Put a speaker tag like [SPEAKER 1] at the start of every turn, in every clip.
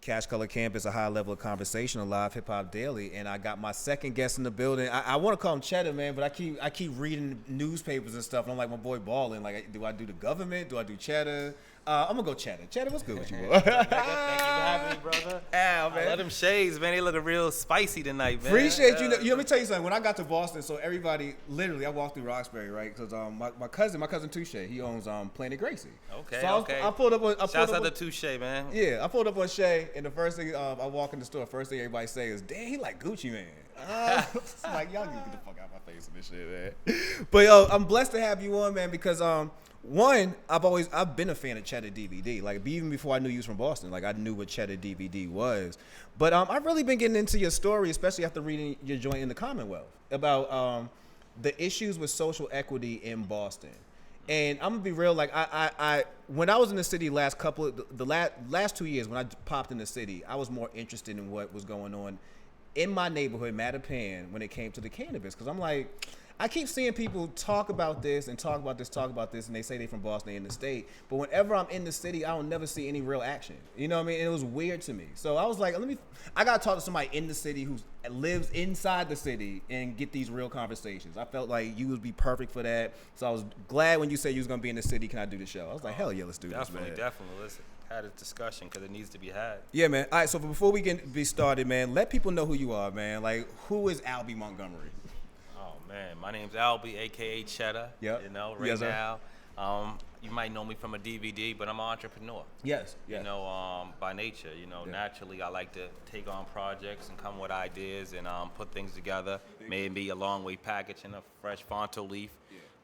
[SPEAKER 1] Cash Color Campus, a high level of conversation on Live Hip Hop Daily, and I got my second guest in the building. I want to call him Cheddar, man, but I keep reading newspapers and stuff, and I'm like, my boy balling. Like, do I do the government? Do I do Cheddar? I'm gonna go Cheddar. Cheddar, what's good with you, boy?
[SPEAKER 2] Thank you for having me, brother.
[SPEAKER 1] Ow, man.
[SPEAKER 2] I love them shades, man. They looking real spicy tonight, man.
[SPEAKER 1] Appreciate you. Let me tell you something. When I got to Boston, so everybody, literally, I walked through Roxbury, right? Because my cousin Touche, he owns Planet Gracie.
[SPEAKER 2] Okay,
[SPEAKER 1] so
[SPEAKER 2] okay.
[SPEAKER 1] I pulled up on.
[SPEAKER 2] Shouts out to Touche, man.
[SPEAKER 1] Yeah, I pulled up on Shay, and the first thing I walk in the store, first thing everybody say is, "Damn, he like Gucci Man." I'm like, y'all need to get the fuck out of my face with this shit, man. But I'm blessed to have you on, man, because one, I've been a fan of Cheddar DVD. Like, even before I knew you was from Boston, like, I knew what Cheddar DVD was. But I've really been getting into your story, especially after reading your joint in the Commonwealth, about the issues with social equity in Boston. And I'm gonna be real, like, I when I was in the city last 2 years, when I popped in the city, I was more interested in what was going on in my neighborhood, Mattapan, when it came to the cannabis, because I'm like, I keep seeing people talk about this, and they say they from Boston, they in the state. But whenever I'm in the city, I don't never see any real action. You know what I mean? And it was weird to me. So I was like, I gotta talk to somebody in the city who lives inside the city and get these real conversations. I felt like you would be perfect for that. So I was glad when you said you was gonna be in the city. Can I do the show? I was like, hell yeah, let's do this, man.
[SPEAKER 2] Definitely. Listen, had a discussion because it needs to be had.
[SPEAKER 1] Yeah, man. All right, so before we get started, man, let people know who you are, man. Like, who is Albie Montgomery?
[SPEAKER 2] Man, my name's Albie, aka Cheddar.
[SPEAKER 1] Yep.
[SPEAKER 2] You know, right now, you might know me from a DVD, but I'm an entrepreneur.
[SPEAKER 1] Yes.
[SPEAKER 2] You know, by nature, you know, naturally I like to take on projects and come with ideas and put things together. Maybe a long way package in a fresh Fonto leaf.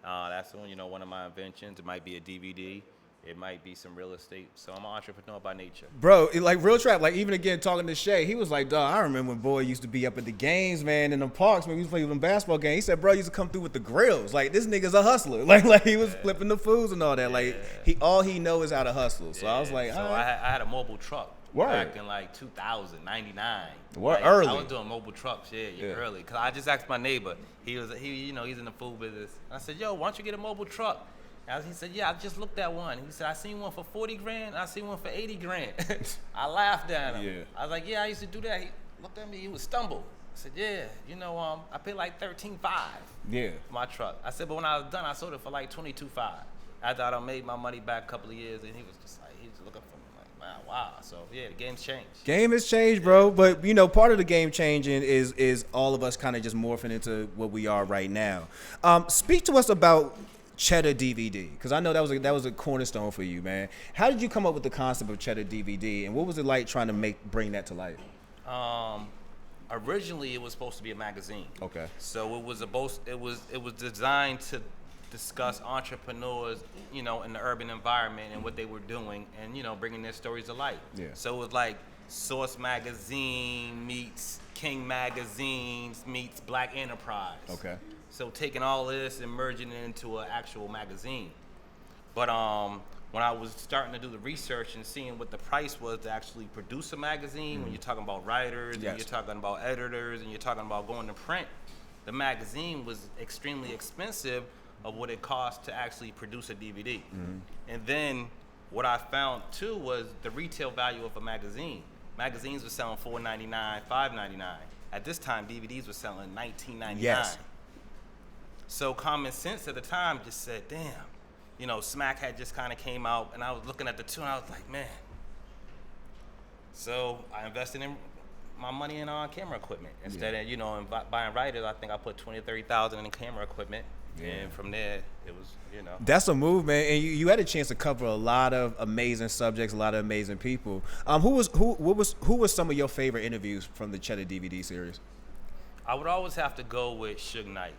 [SPEAKER 2] That's one of my inventions. It might be a DVD. It might be some real estate. So I'm an entrepreneur by nature.
[SPEAKER 1] Bro, like real trap, like even again talking to Shay, he was like, dog, I remember when boy used to be up at the games, man, in the parks when we was playing them basketball games. He said, bro, he used to come through with the grills. Like, this nigga's a hustler. Like he was flipping the foods and all that. Like, all he know is how to hustle. So I was like,
[SPEAKER 2] so I had a mobile truck.
[SPEAKER 1] Word.
[SPEAKER 2] Back in like 2000, 99.
[SPEAKER 1] What, early?
[SPEAKER 2] I was doing mobile trucks, early. Cause I just asked my neighbor. He's in the food business. I said, yo, why don't you get a mobile truck? He said, yeah, I just looked at one. He said, I seen one for 40 grand. I seen one for 80 grand. I laughed at him.
[SPEAKER 1] Yeah.
[SPEAKER 2] I was like, yeah, I used to do that. He looked at me, he would stumble. I said, yeah, I paid like $13,500 for my truck. I said, but when I was done, I sold it for like $22,500. After I made my money back a couple of years, and he was just looking for me like, man, wow. So yeah, the game's changed.
[SPEAKER 1] Game has changed, bro. But part of the game changing is all of us kind of just morphing into what we are right now. Speak to us about Cheddar DVD, because I know that was a cornerstone for you, man. How did you come up with the concept of Cheddar DVD, and what was it like trying to bring that to life?
[SPEAKER 2] Originally, it was supposed to be a magazine.
[SPEAKER 1] Okay.
[SPEAKER 2] So it was designed to discuss entrepreneurs, in the urban environment and what they were doing, and bringing their stories to light.
[SPEAKER 1] Yeah.
[SPEAKER 2] So it was like Source Magazine meets King Magazines meets Black Enterprise.
[SPEAKER 1] Okay.
[SPEAKER 2] So taking all this and merging it into an actual magazine. But when I was starting to do the research and seeing what the price was to actually produce a magazine, when you're talking about writers, and you're talking about editors, and you're talking about going to print, the magazine was extremely expensive of what it cost to actually produce a DVD. Mm-hmm. And then what I found too was the retail value of a magazine. Magazines were selling $4.99, $5.99. At this time, DVDs were selling $19.99.
[SPEAKER 1] Yes.
[SPEAKER 2] So common sense at the time just said, damn, Smack had just kind of came out, and I was looking at the two, and I was like, man. So I invested in my money in camera equipment. Instead of, buying writers, I think I put $20,000 or $30,000 in camera equipment. Yeah. And from there, it was,
[SPEAKER 1] That's a move, man. And you had a chance to cover a lot of amazing subjects, a lot of amazing people. Who was some of your favorite interviews from the Cheddar DVD series?
[SPEAKER 2] I would always have to go with Suge Knight.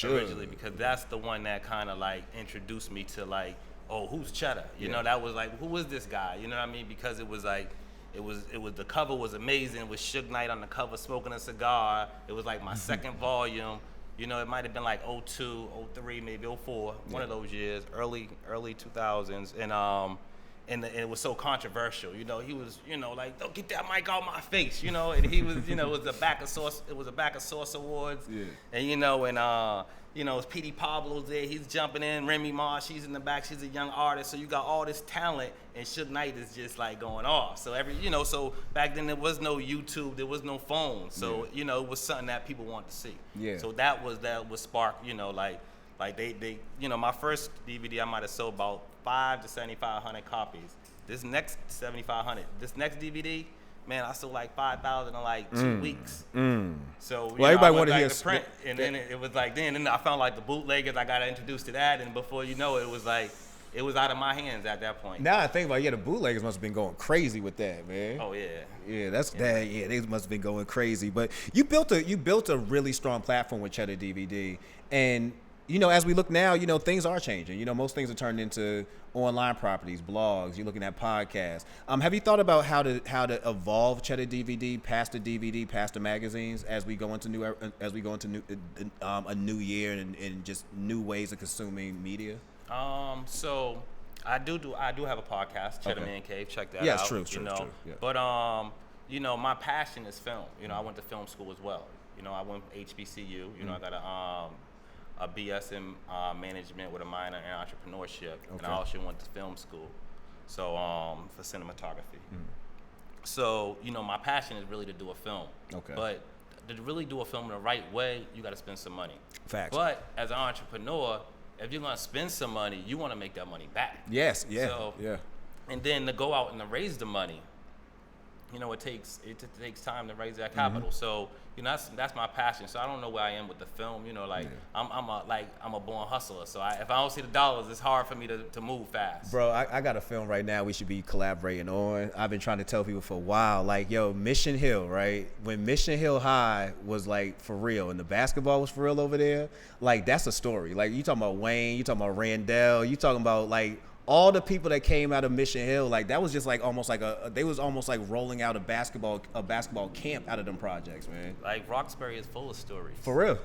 [SPEAKER 2] Originally, because that's the one that kind of like introduced me to like, oh, who's Cheddar? That was like, who is this guy? You know what I mean? Because it was like, it was the cover was amazing. It was Suge Knight on the cover smoking a cigar. It was like my second volume. It might have been like 02, 03, maybe 04, one of those years, early 2000s, and it was so controversial. He was, like, don't get that mic out my face, and he was, it was a back of Source Awards, and You know, it's Petey Pablo's there. He's jumping in. Remy Ma, she's in the back. She's a young artist. So you got all this talent, and Suge Knight is just like going off. So so back then there was no YouTube, there was no phone. So it was something that people wanted to see.
[SPEAKER 1] Yeah.
[SPEAKER 2] So that was spark. Like they my first DVD I might have sold about 500 to 7,500 copies. This next 7,500. This next DVD. Man, I sold like 5,000 in like 2 weeks. So
[SPEAKER 1] everybody
[SPEAKER 2] I
[SPEAKER 1] wanted
[SPEAKER 2] went back
[SPEAKER 1] to hear
[SPEAKER 2] to print, and then it was like then I found like the bootleggers. I got introduced to that, and before you know it, it was like it was out of my hands at that point.
[SPEAKER 1] Now I think about the bootleggers must have been going crazy with that, man.
[SPEAKER 2] Oh yeah.
[SPEAKER 1] Yeah, they must have been going crazy. But you built a really strong platform with Cheddar DVD, and as we look now, things are changing. Most things are turned into online properties, blogs. You're looking at podcasts. Have you thought about how to evolve Cheddar DVD past the DVD, past the magazines, as we go into a new year and just new ways of consuming media?
[SPEAKER 2] So I do have a podcast, Cheddar Man Cave. Check that out.
[SPEAKER 1] Yeah, it's true. Yeah.
[SPEAKER 2] But my passion is film. I went to film school as well. I went HBCU. I got a BS in management with a minor in entrepreneurship, and I also went to film school, so for cinematography. So my passion is really to do a film. Okay. But to really do a film in the right way, you got to spend some money.
[SPEAKER 1] Facts.
[SPEAKER 2] But as an entrepreneur, if you're gonna spend some money, you want to make that money back.
[SPEAKER 1] Yes. Yeah.
[SPEAKER 2] So,
[SPEAKER 1] yeah.
[SPEAKER 2] And then to go out and to raise the money, it takes time to raise that capital. So that's my passion. So I don't know where I am with the film. I'm a born hustler. So if I don't see the dollars, it's hard for me to move fast.
[SPEAKER 1] Bro, I got a film right now we should be collaborating on. I've been trying to tell people for a while, like, Mission Hill, right? When Mission Hill High was like for real and the basketball was for real over there, like that's a story. Like you talking about Wayne, you talking about Randall, you talking about like all the people that came out of Mission Hill, like that was just like almost like they was almost like rolling out a basketball camp out of them projects, man.
[SPEAKER 2] Like Roxbury is full of stories.
[SPEAKER 1] For real.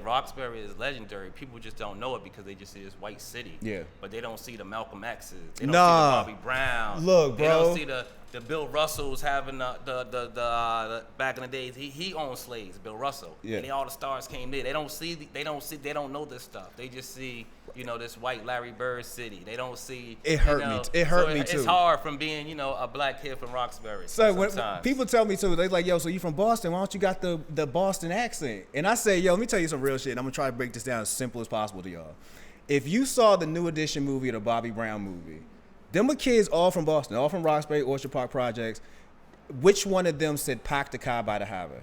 [SPEAKER 2] Roxbury is legendary. People just don't know it because they just see this white city. Yeah. But they don't see the Malcolm X's. They don't see the Bobby Brown.
[SPEAKER 1] Look, bro.
[SPEAKER 2] They don't see the Bill Russells having the back in the days. He owned slaves, Bill Russell. Yeah. And all the stars came there. They don't know this stuff. They just see this white Larry Bird city. They don't see.
[SPEAKER 1] It hurt me. It hurt me too.
[SPEAKER 2] It's hard from being a black kid from Roxbury.
[SPEAKER 1] So when people tell me too, they like, so you from Boston? Why don't you got the Boston accent? And I say, let me tell you some real shit. And I'm gonna try to break this down as simple as possible to y'all. If you saw the New Edition movie or the Bobby Brown movie, them were kids all from Boston, all from Roxbury, Orchard Park Projects. Which one of them said "Pack the car by the highway"?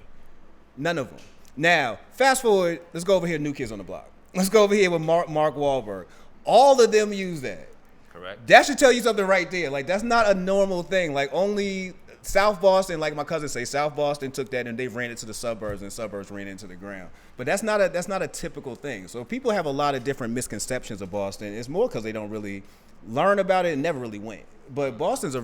[SPEAKER 1] None of them. Now, fast forward. Let's go over here. New Kids on the Block. Let's go over here with Mark Wahlberg. All of them use that.
[SPEAKER 2] Correct.
[SPEAKER 1] That should tell you something right there. Like that's not a normal thing. Like only South Boston, like my cousins say, South Boston took that and they ran it to the suburbs, and suburbs ran into the ground. But that's not a typical thing. So people have a lot of different misconceptions of Boston. It's more because they don't really learn about it and never really went. But Boston's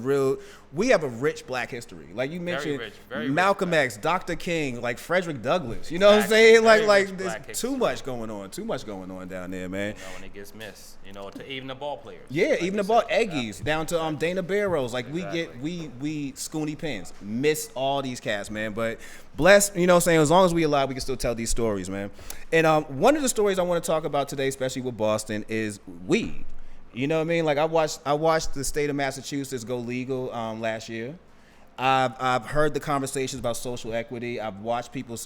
[SPEAKER 1] we have a rich black history. Like you mentioned, very Malcolm
[SPEAKER 2] rich,
[SPEAKER 1] X, Dr. King, like Frederick Douglass. You know what I'm saying? Like there's too
[SPEAKER 2] history.
[SPEAKER 1] much going on down there, man.
[SPEAKER 2] When it gets missed, to even the ball players.
[SPEAKER 1] Yeah, like even the ball Eggies down to Dana Barrows. Like we Scooney Pins miss all these cats, man. But blessed, as long as we alive, we can still tell these stories, man. And one of the stories I want to talk about today, especially with Boston, is weed. You know what I mean? Like I watched the state of Massachusetts go legal last year. I've heard the conversations about social equity. I've watched people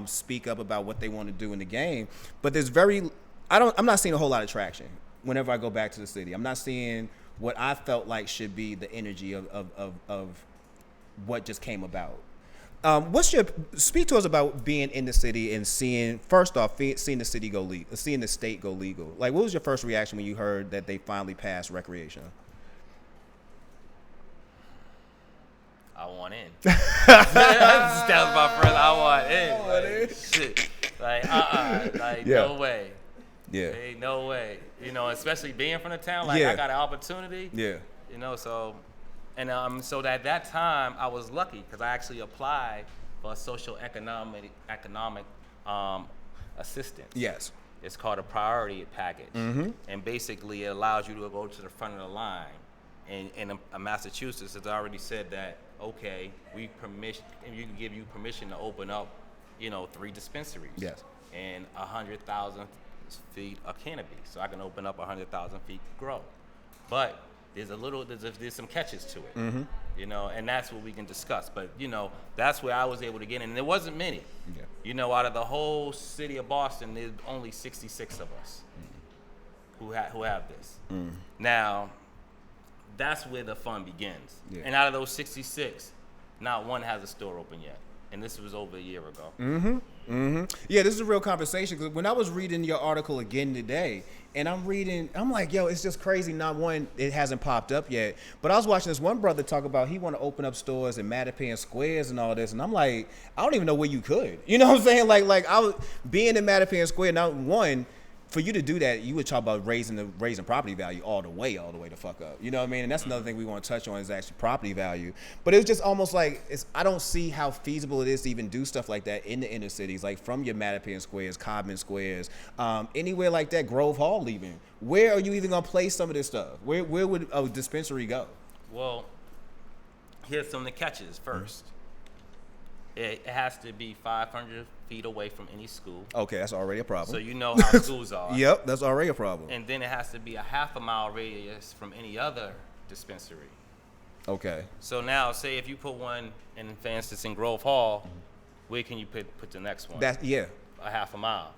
[SPEAKER 1] speak up about what they want to do in the game. But I'm not seeing a whole lot of traction whenever I go back to the city. I'm not seeing what I felt like should be the energy of what just came about. Speak to us about being in the city and seeing the city go legal, seeing the state go legal. Like, what was your first reaction when you heard that they finally passed recreational?
[SPEAKER 2] I want in. That was my first. I want in. Shit. No way.
[SPEAKER 1] Yeah.
[SPEAKER 2] Hey, no way. Especially being from the town. I got an opportunity.
[SPEAKER 1] Yeah.
[SPEAKER 2] So. And so at that time, I was lucky because I actually applied for a social economic assistance.
[SPEAKER 1] Yes.
[SPEAKER 2] It's called a priority package.
[SPEAKER 1] Mm-hmm.
[SPEAKER 2] And basically, it allows you to go to the front of the line. And in Massachusetts, it's already said that, okay, we can give you permission to open up, 3 dispensaries.
[SPEAKER 1] Yes.
[SPEAKER 2] And 100,000 feet of canopy, so I can open up 100,000 feet grow. But there's some catches to it, you know, and that's what we can discuss. But you know, that's where I was able to get in, and there wasn't many.
[SPEAKER 1] Yeah.
[SPEAKER 2] You know, out of the whole city of Boston, there's only 66 of us who have this. Now, that's where the fun begins.
[SPEAKER 1] Yeah.
[SPEAKER 2] And out of those 66, not one has a store open yet. And this was over a year ago.
[SPEAKER 1] Yeah, this is a real conversation, because when I was reading your article again today, and I'm like, yo, it's just crazy. Not one, it hasn't popped up yet. But I was watching this one brother talk about he want to open up stores in Mattapan Squares and all this, and I'm like, I don't even know where you could. You know what I'm saying? Like I was being in Mattapan Square. Now, one, for you to do that, you would talk about raising property value all the way the fuck up. You know what I mean? And that's another thing we want to touch on is actually property value. But it was just almost like, I don't see how feasible it is to even do stuff like that in the inner cities, like from your Mattapan Squares, Codman Squares, anywhere like that, Grove Hall even. Where are you even going to place some of this stuff? Where would a dispensary go?
[SPEAKER 2] Well, here's some of the catches first. It has to be 500 feet away from any school.
[SPEAKER 1] Okay, that's already a problem.
[SPEAKER 2] So you know how schools are.
[SPEAKER 1] Yep, that's already a problem.
[SPEAKER 2] And then it has to be a half a mile radius from any other dispensary.
[SPEAKER 1] Okay.
[SPEAKER 2] So now, say if you put one in, for instance, in Grove Hall, where can you put the next one? A half a mile.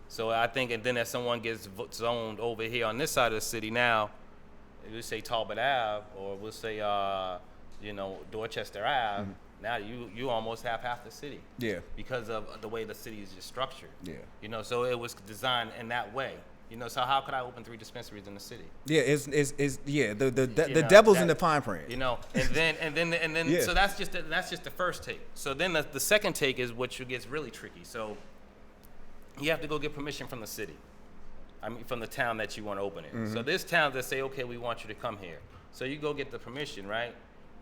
[SPEAKER 2] So I think, and then if someone gets zoned over here on this side of the city now, we'll say Talbot Ave, or we'll say, Dorchester Ave. Now you almost have half the city. Yeah. Because of the way the city is just structured. Yeah. You know, so it was designed in that way. You know, so how could I open 3 dispensaries in the city? Yeah,
[SPEAKER 1] the devil's in the fine print.
[SPEAKER 2] You know, and then yeah. So that's just the first take. So then the second take is what gets really tricky. So you have to go get permission from the city. I mean, from the town that you want to open it. So this town that say, okay, we want you to come here. So you go get the permission, right?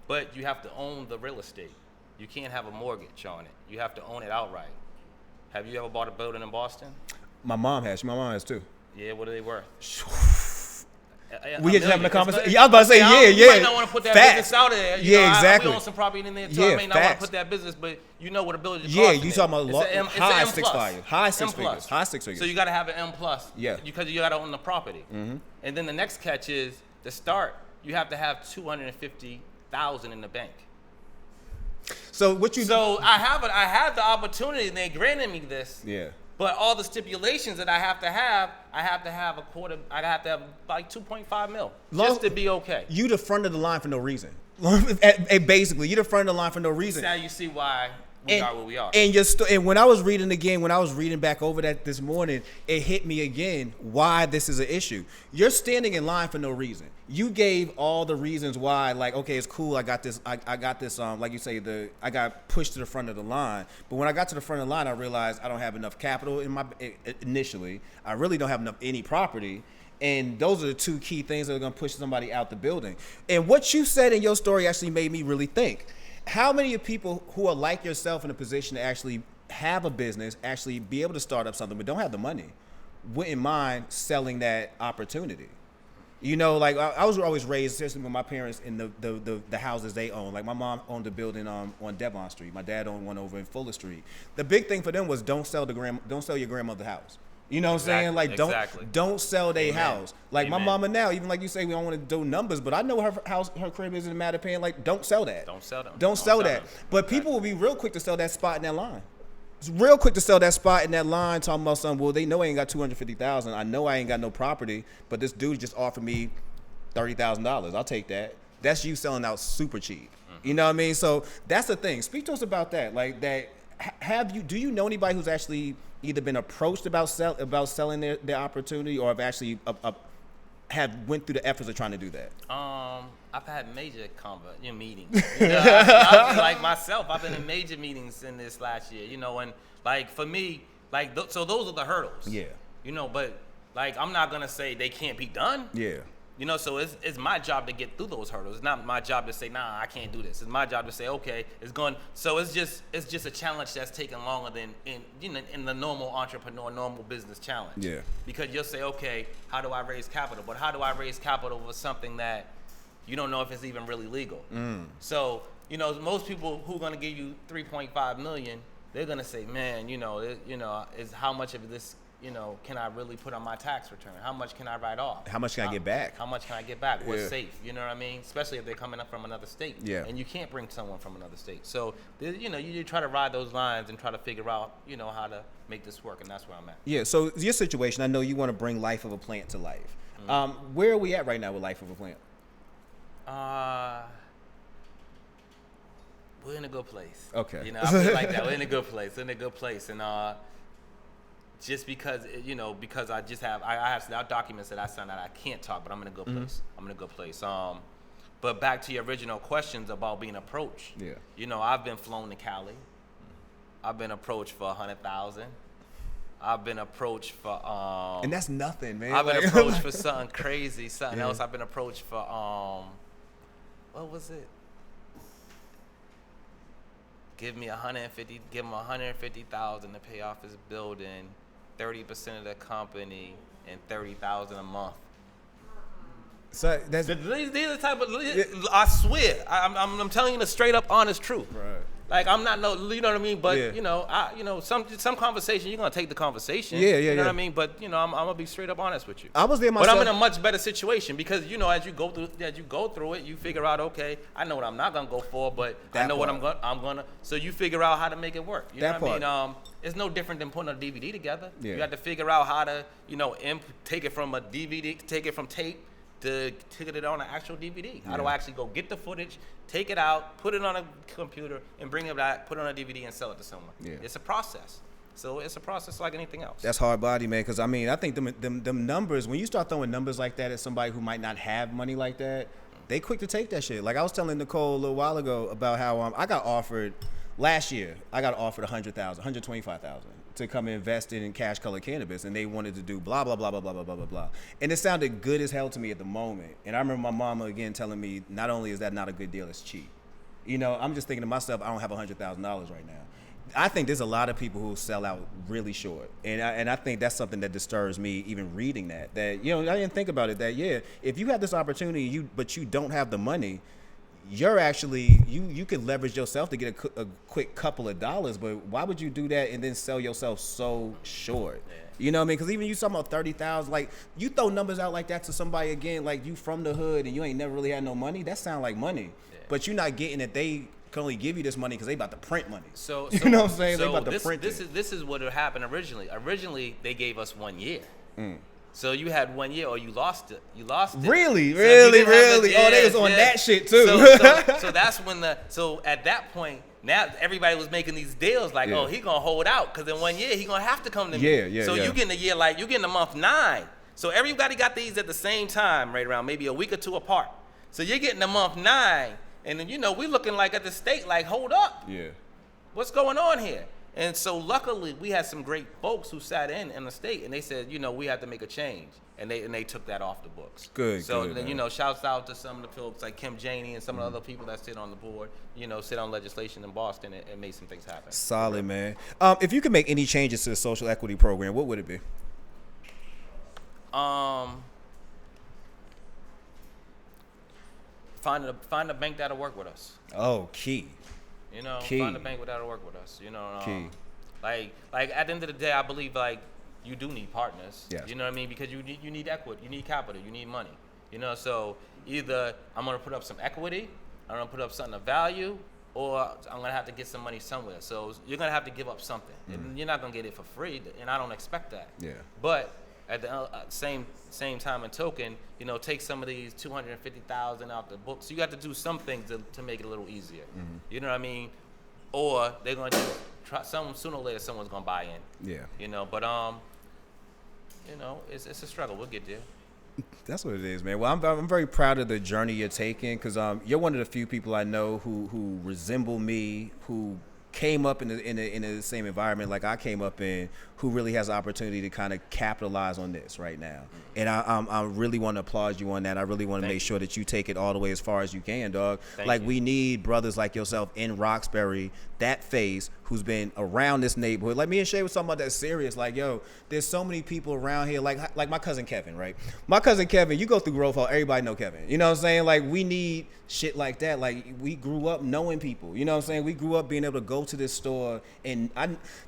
[SPEAKER 2] But you have to own the real estate. You can't have a mortgage on it. You have to own it outright. Have you ever bought a building in Boston?
[SPEAKER 1] My mom has. My mom has too.
[SPEAKER 2] Yeah, what are they worth?
[SPEAKER 1] We just having a conversation. I was about to say, yeah.
[SPEAKER 2] You might not want to put that business out there.
[SPEAKER 1] Exactly.
[SPEAKER 2] We own some property in there too. I may not want to put that business, but you know what a building costs.
[SPEAKER 1] Yeah, you talking about high six figures. High six figures.
[SPEAKER 2] So you got to have an M plus. Yeah. Because you got to own the property. And then the next catch is, to start, you have to have $250,000 in the bank.
[SPEAKER 1] So what you?
[SPEAKER 2] So I have the opportunity, and they granted me this. Yeah. But all the stipulations that I have to have a quarter. I have to have like 2.5 mil just to be okay.
[SPEAKER 1] You the front of the line for no reason. Basically, you the front of the line for no reason.
[SPEAKER 2] Now you see why we are where we are.
[SPEAKER 1] And when I was reading back over that this morning, it hit me again why this is an issue. You're standing in line for no reason. You gave all the reasons why, like, okay, it's cool. I got this. Like you say, I got pushed to the front of the line. But when I got to the front of the line, I realized I don't have enough capital initially. I really don't have any property. And those are the 2 key things that are going to push somebody out the building. And what you said in your story actually made me really think. How many of people who are like yourself in a position to actually have a business, actually be able to start up something, but don't have the money, wouldn't mind selling that opportunity? You know, like I was always raised, especially with my parents in the houses they own. Like my mom owned a building on Devon Street. My dad owned one over in Fuller Street. The big thing for them was don't sell your grandmother's house. You know what I'm saying? Like don't sell their house. Like my mama now, even like you say, we don't want to do numbers, but I know her crib is in Mattapan. Like don't sell that. Don't sell that. But people will be real quick to sell that spot in that line. It's real quick to sell that spot in that line, talking about something. Well, they know I ain't got $250,000. I know I ain't got no property, but this dude just offered me $30,000. I'll take that. That's you selling out super cheap. You know what I mean? So that's the thing. Speak to us about that. Like that. Do you know anybody who's actually either been approached about selling their opportunity, or have actually went through the efforts of trying to do that?
[SPEAKER 2] I've had major meetings. Like myself, I've been in major meetings in this last year. You know, and like for me, like so those are the hurdles. Yeah. You know, but like I'm not gonna say they can't be done. Yeah. You know, so it's my job to get through those hurdles. It's not my job to say, nah, I can't do this. It's my job to say, okay, it's going. So it's just a challenge that's taking longer than in the normal entrepreneur, normal business challenge. Yeah. Because you'll say, okay, how do I raise capital? But how do I raise capital for something that you don't know if it's even really legal? So most people who are going to give you $3.5 million, they're going to say, man, is how much of this can I really put on my tax return? How much can I write off?
[SPEAKER 1] How much can I get back?
[SPEAKER 2] How much can I get back? What's safe? You know what I mean? Especially if they're coming up from another state.
[SPEAKER 1] Yeah.
[SPEAKER 2] And you can't bring someone from another state. So, you try to ride those lines and try to figure out, how to make this work, and that's where I'm at.
[SPEAKER 1] Yeah, so your situation, I know you want to bring Life of a Plant to life. Where are we at right now with Life of a Plant?
[SPEAKER 2] We're in a good place.
[SPEAKER 1] Okay.
[SPEAKER 2] I feel like that. We're in a good place. And just because, because I have documents that I signed that I can't talk, but I'm in a good place. I'm in a good place. But back to your original questions about being approached.
[SPEAKER 1] Yeah.
[SPEAKER 2] I've been flown to Cali. I've been approached for $100,000. I've been approached for
[SPEAKER 1] and that's nothing, man.
[SPEAKER 2] I've been approached for something crazy, something else. I've been approached for what was it? Give him $150,000 to pay off his building, 30% of the company, and $30,000 a month.
[SPEAKER 1] So that's
[SPEAKER 2] these are the type of. I swear, I'm telling you the straight up honest truth.
[SPEAKER 1] right.
[SPEAKER 2] Like I'm not you know what I mean. But
[SPEAKER 1] Yeah.
[SPEAKER 2] some conversation you're gonna take the conversation.
[SPEAKER 1] Yeah,
[SPEAKER 2] You know what I mean. But I'm gonna be straight up honest with you.
[SPEAKER 1] I was there myself.
[SPEAKER 2] But I'm in a much better situation because as you go through it, you figure out, okay, I know what I'm not gonna go for, but I know what I'm gonna. So you figure out how to make it work. You know what I mean? It's no different than putting a DVD together.
[SPEAKER 1] Yeah.
[SPEAKER 2] You have to figure out how to take it from a DVD, take it from tape to get it on an actual DVD. How do I actually go get the footage, take it out, put it on a computer, and bring it back, put it on a DVD, and sell it to someone?
[SPEAKER 1] Yeah.
[SPEAKER 2] It's a process. So it's a process like anything else.
[SPEAKER 1] That's hard body, man. Because I mean, I think them numbers. When you start throwing numbers like that at somebody who might not have money like that, they quick to take that shit. Like I was telling Nicole a little while ago about how I got offered last year. I got offered $125,000 to come invest in cash color cannabis, and they wanted to do blah blah blah blah blah blah blah blah blah. And it sounded good as hell to me at the moment. And I remember my mama again telling me, not only is that not a good deal, it's cheap. I'm just thinking to myself, I don't have $100,000 right now. I think there's a lot of people who sell out really short, and I think that's something that disturbs me even reading that. I didn't think about it. That if you have this opportunity, but you don't have the money, you're actually you could leverage yourself to get a quick couple of dollars. But why would you do that and then sell yourself so short?
[SPEAKER 2] Yeah.
[SPEAKER 1] You know what I mean? Because even you talking about 30,000, like you throw numbers out like that to somebody again, like you from the hood and you ain't never really had no money. That sound like money, but you're not getting that they can only give you this money because they about to print money.
[SPEAKER 2] So
[SPEAKER 1] you know what I'm saying?
[SPEAKER 2] So
[SPEAKER 1] they about to print
[SPEAKER 2] this is what happened originally. Originally, they gave us 1 year. So you had 1 year or you lost it.
[SPEAKER 1] Really?
[SPEAKER 2] So
[SPEAKER 1] really? Oh, they was on that shit too.
[SPEAKER 2] So that's when so at that point, now everybody was making these deals like, oh, he gonna hold out because in 1 year he gonna have to come to me. So you getting a year you getting a month 9. So everybody got these at the same time, right around maybe a week or two apart. So you're getting a month 9, and then we looking like at the state like, hold up, what's going on here? And so luckily we had some great folks who sat in the state, and they said, we have to make a change, and they took that off the books.
[SPEAKER 1] Good.
[SPEAKER 2] So
[SPEAKER 1] good,
[SPEAKER 2] then shouts out to some of the folks like Kim Janey and some of the other people that sit on the board, sit on legislation in Boston and made some things happen.
[SPEAKER 1] Solid, man. If you could make any changes to the social equity program, what would it be?
[SPEAKER 2] Find a bank that'll work with us.
[SPEAKER 1] Oh, key. Key.
[SPEAKER 2] Find a bank that'll work with us.
[SPEAKER 1] Key.
[SPEAKER 2] Like at the end of the day, I believe like you do need partners.
[SPEAKER 1] Yes.
[SPEAKER 2] You know what I mean? Because you need equity, you need capital, you need money. So either I'm gonna put up some equity, I'm gonna put up something of value, or I'm gonna have to get some money somewhere. So you're gonna have to give up something, and you're not gonna get it for free. And I don't expect that.
[SPEAKER 1] Yeah.
[SPEAKER 2] But at the same time and token, take some of these $250,000 out the books. You got to do some things to make it a little easier. You know what I mean? Or they're going to try. Sooner or later, someone's going to buy in.
[SPEAKER 1] Yeah.
[SPEAKER 2] But it's a struggle. We'll get there.
[SPEAKER 1] That's what it is, man. Well, I'm very proud of the journey you're taking because you're one of the few people I know who resemble me, who came up in the same environment like I came up in, who really has the opportunity to kind of capitalize on this right now. And I really want to applaud you on that. I really want to make sure that you take it all the way as far as you can, dog. Like we need brothers like yourself in Roxbury, that face who's been around this neighborhood. Like me and Shay was talking about that serious. Like, yo, there's so many people around here. Like my cousin Kevin, right? My cousin Kevin, you go through Grove Hall, everybody know Kevin. You know what I'm saying? Like we need shit like that. Like we grew up knowing people. You know what I'm saying? We grew up being able to go to this store, and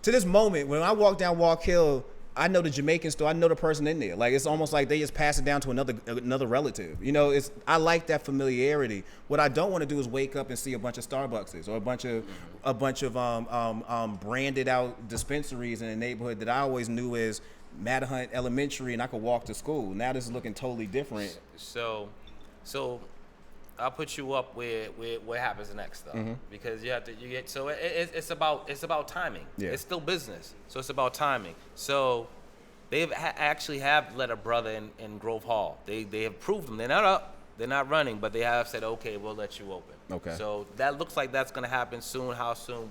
[SPEAKER 1] to this moment when I walk down Walk Hill, I know the Jamaican store. I know the person in there. Like, it's almost like they just pass it down to another relative. You know, I like that familiarity. What I don't want to do is wake up and see a bunch of Starbuckses or a bunch of branded out dispensaries in a neighborhood that I always knew as Matterhunt Elementary, and I could walk to school. Now this is looking totally different.
[SPEAKER 2] So I'll put you up with what happens next though, because it's about timing.
[SPEAKER 1] Yeah.
[SPEAKER 2] It's still business, so it's about timing. So they've actually have let a brother in Grove Hall. They have proved them. They're not up. They're not running, but they have said, okay, we'll let you open.
[SPEAKER 1] Okay.
[SPEAKER 2] So that looks like that's going to happen soon. How soon?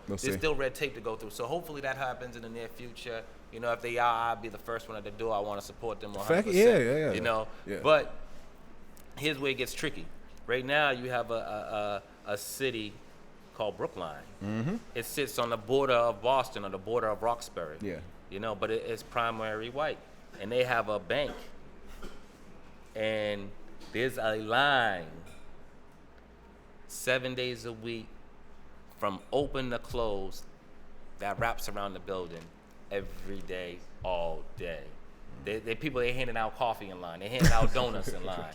[SPEAKER 2] There's still red tape to go through. So hopefully that happens in the near future. You know, if they are, I'll be the first one at the door. I want to support them 100%.
[SPEAKER 1] Yeah.
[SPEAKER 2] You know,
[SPEAKER 1] Yeah.
[SPEAKER 2] But here's where it gets tricky. Right now, you have a city called Brookline. Mm-hmm. It sits on the border of Boston, on the border of Roxbury.
[SPEAKER 1] Yeah.
[SPEAKER 2] You know, but it's primarily white, and they have a bank, and there's a line 7 days a week from open to close that wraps around the building every day, all day. They're handing out coffee in line. They're handing out donuts in line.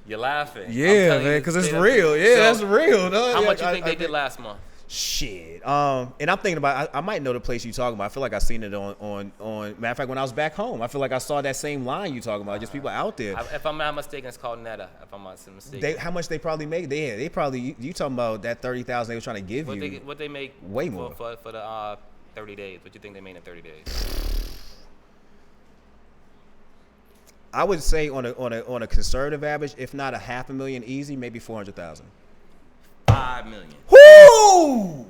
[SPEAKER 2] You're laughing.
[SPEAKER 1] Yeah, man, because it's real. Yeah, that's real. No?
[SPEAKER 2] How much you think they did last month?
[SPEAKER 1] Shit. And I'm thinking about, I might know the place you're talking about. I feel like I seen it on matter of fact, when I was back home, I feel like I saw that same line you talking about, just people out there.
[SPEAKER 2] If I'm not mistaken, it's called Netta, if I'm not mistaken.
[SPEAKER 1] How much they probably make? They probably, you talking about that 30,000 they were trying to give you.
[SPEAKER 2] What they make
[SPEAKER 1] way more
[SPEAKER 2] for the 30 days. What you think they made in 30 days?
[SPEAKER 1] I would say on a conservative average, if not $500,000 easy, maybe 400,000.
[SPEAKER 2] $5 million.
[SPEAKER 1] Woo!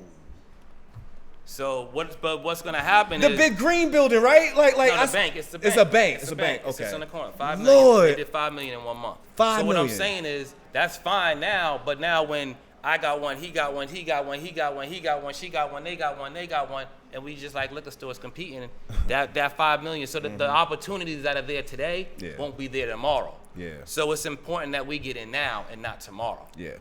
[SPEAKER 2] So what's gonna happen?
[SPEAKER 1] The big green building, right? Like
[SPEAKER 2] no, the bank. It's the bank.
[SPEAKER 1] It's a bank. It's a bank.
[SPEAKER 2] It's
[SPEAKER 1] Okay.
[SPEAKER 2] on the corner. $5 million.
[SPEAKER 1] Lord.
[SPEAKER 2] They did $5 million in 1 month.
[SPEAKER 1] $5
[SPEAKER 2] what I'm
[SPEAKER 1] million.
[SPEAKER 2] saying is that's fine now, but now when I got one, he got one, he got one, he got one, he got one, she got one, they got one, and we just like liquor stores competing. That $5 million. So that the opportunities that are there today won't be there tomorrow.
[SPEAKER 1] Yeah.
[SPEAKER 2] So it's important that we get in now and not tomorrow.
[SPEAKER 1] Yeah.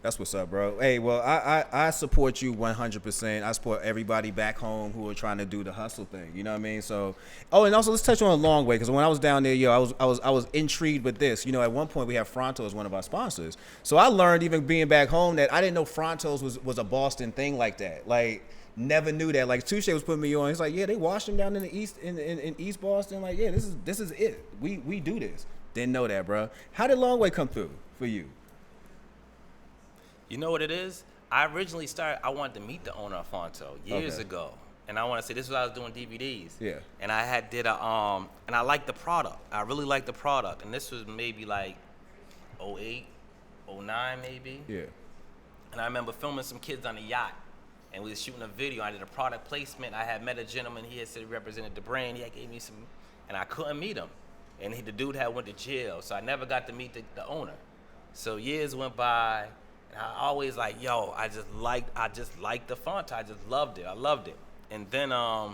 [SPEAKER 1] That's what's up, bro. Hey, well, I support you 100%. I support everybody back home who are trying to do the hustle thing. You know what I mean? So, and also let's touch on a long way, because when I was down there, I was intrigued with this. You know, at one point we had Fronto as one of our sponsors. So I learned, even being back home, that I didn't know Fronto's was a Boston thing like that. Like, never knew that. Like, Touche was putting me on. He's like, yeah, they washed them down in the East in East Boston. Like, yeah, this is it. We do this. Didn't know that, bro. How did Long Way come through for you?
[SPEAKER 2] You know what it is? I originally I wanted to meet the owner of Fonto years ago. And I want to say this was when I was doing DVDs. Yeah. And I and I liked the product. I really liked the product. And this was maybe like 08, 09 maybe. Yeah. And I remember filming some kids on a yacht. And we was shooting a video. I did a product placement. I had met a gentleman. He had said he represented the brand. He had gave me some, and I couldn't meet him. And the dude went to jail. So I never got to meet the owner. So years went by. I always like, yo, I just liked the font. I just loved it. I loved it. And then I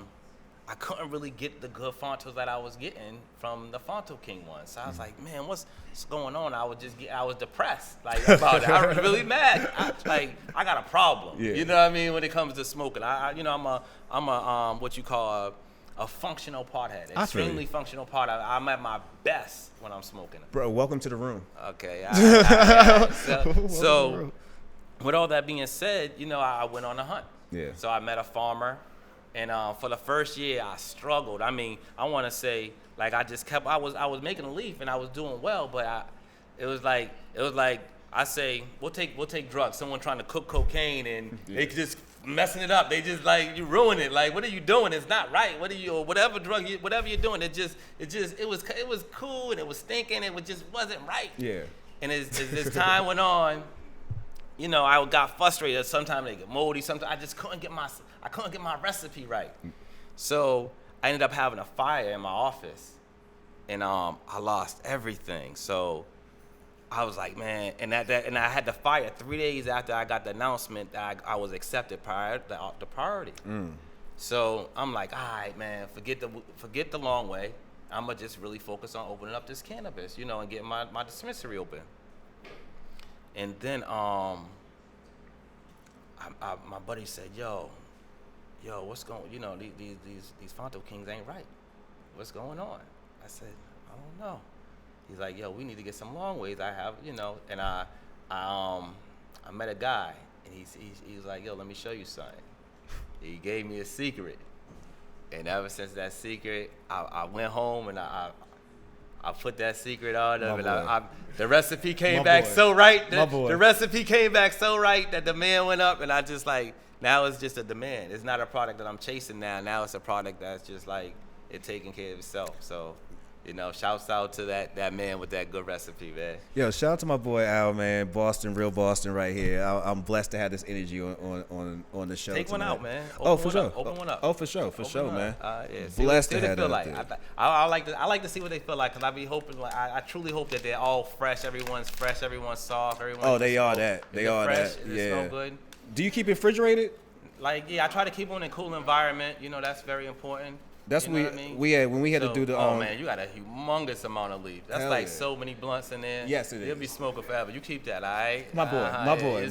[SPEAKER 2] couldn't really get the good fontos that I was getting from the Fonto King one. So I was like, man, what's going on? I was depressed like about it. I was really mad. I got a problem. Yeah. You know what I mean? When it comes to smoking, I'm a what you call a functional pothead, extremely functional pothead. I'm at my best when I'm smoking.
[SPEAKER 1] Bro, welcome to the room.
[SPEAKER 2] Okay. So with all that being said, I went on a hunt. Yeah. So I met a farmer, and for the first year I struggled. I mean, I want to say like I was making a leaf and I was doing well, but it was like I say we'll take drugs. Someone trying to cook cocaine and they just messing it up. They just like, you ruin it. Like, what are you doing? It's not right. Whatever drug whatever you're doing, it was cool and it was stinking. It just wasn't right. Yeah. And as time went on, I got frustrated. Sometimes they get moldy. Sometimes I just couldn't get my recipe right. So I ended up having a fire in my office, and I lost everything. So I was like, man, and I had the fire 3 days after I got the announcement that I was accepted the priority. So I'm like, all right, man, forget the long way. I'm gonna just really focus on opening up this cannabis, and getting my dispensary open. And then my buddy said, yo, yo, what's going, these Fonto Kings ain't right. What's going on? I said, I don't know. He's like, yo, we need to get some long ways. I have, and I met a guy, and he was like, yo, let me show you something. He gave me a secret, and ever since that secret, I went home and I put that secret on him, and the recipe came back so right. The recipe came back so right that the demand went up, and I just like, now it's just a demand. It's not a product that I'm chasing now. Now it's a product that's just like it taking care of itself. So, shouts out to that man with that good recipe, man.
[SPEAKER 1] Yo, shout out to my boy Al, man. Boston, real Boston right here. I'm blessed to have this energy on the show.
[SPEAKER 2] Take
[SPEAKER 1] tonight.
[SPEAKER 2] one out, man.
[SPEAKER 1] For sure.
[SPEAKER 2] Open one up.
[SPEAKER 1] Oh, for sure, man.
[SPEAKER 2] Yeah.
[SPEAKER 1] Blessed to
[SPEAKER 2] have
[SPEAKER 1] have
[SPEAKER 2] that.
[SPEAKER 1] Like.
[SPEAKER 2] I like to see what they feel like, because I be hoping, like, I truly hope that they're all fresh. Everyone's fresh. Everyone's soft.
[SPEAKER 1] They are that. They are
[SPEAKER 2] fresh,
[SPEAKER 1] that.
[SPEAKER 2] Yeah. Smell good.
[SPEAKER 1] Do you keep it refrigerated?
[SPEAKER 2] Like, yeah, I try to keep them in a cool environment. That's very important.
[SPEAKER 1] That's
[SPEAKER 2] what I mean?
[SPEAKER 1] When we had to do the.
[SPEAKER 2] Oh man, you got a humongous amount of leaf. That's like so many blunts in there.
[SPEAKER 1] Yes, it is.
[SPEAKER 2] You'll be smoking forever. You keep that, all right?
[SPEAKER 1] My boy.
[SPEAKER 2] You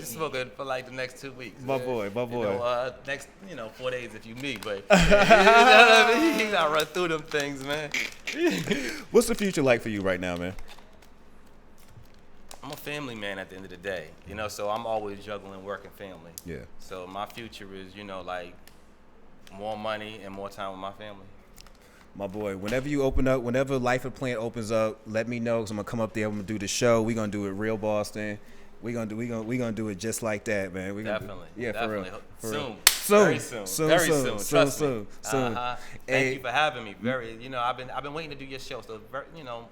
[SPEAKER 2] smoking for like the next 2 weeks.
[SPEAKER 1] My boy.
[SPEAKER 2] Next 4 days if you me, but you gotta run through them things, man.
[SPEAKER 1] What's the future like for you right now, man?
[SPEAKER 2] I'm a family man at the end of the day, so I'm always juggling work and family.
[SPEAKER 1] Yeah.
[SPEAKER 2] So my future is, like more money and more time with my family.
[SPEAKER 1] My boy, whenever Life of Plant opens up, let me know, because I'm gonna come up there. I'm gonna do the show. We're gonna do it real Boston. We're gonna do it just like that, man.
[SPEAKER 2] Definitely.
[SPEAKER 1] For real.
[SPEAKER 2] Very soon. Trust me.
[SPEAKER 1] Soon.
[SPEAKER 2] Thank you for having me. I've been waiting to do your show. So,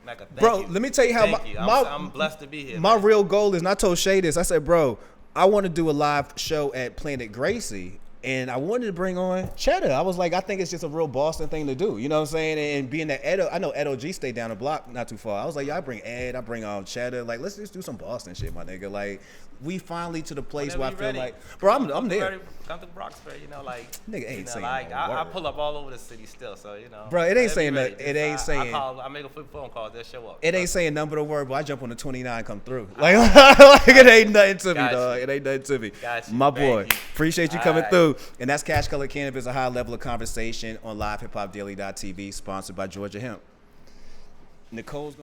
[SPEAKER 2] Mecca, thank
[SPEAKER 1] bro,
[SPEAKER 2] you.
[SPEAKER 1] Let me tell you how
[SPEAKER 2] I'm blessed to be here.
[SPEAKER 1] My real goal is, and I told Shay this. I said, bro, I want to do a live show at Planet Gracie. And I wanted to bring on Cheddar. I was like, I think it's just a real Boston thing to do. You know what I'm saying? And being that I know Ed OG stayed down the block not too far. I was like, I bring Ed, I bring Cheddar. Like, let's just do some Boston shit, my nigga. Like, we finally to the place where I feel like, bro, I'm there.
[SPEAKER 2] Come to Roxbury,
[SPEAKER 1] nigga ain't saying
[SPEAKER 2] I pull up all over the city still, so
[SPEAKER 1] Bro, it ain't saying that. It ain't saying.
[SPEAKER 2] I make a flip phone call, they'll show up.
[SPEAKER 1] It ain't saying nothing but a word, but I jump on the 29, come through. Like it ain't nothing to me, dog. It ain't nothing to me. My boy, appreciate you coming through. And that's Cash Color Cannabis, a high level of conversation on LiveHipHopDaily.tv, sponsored by Georgia Hemp. Nicole's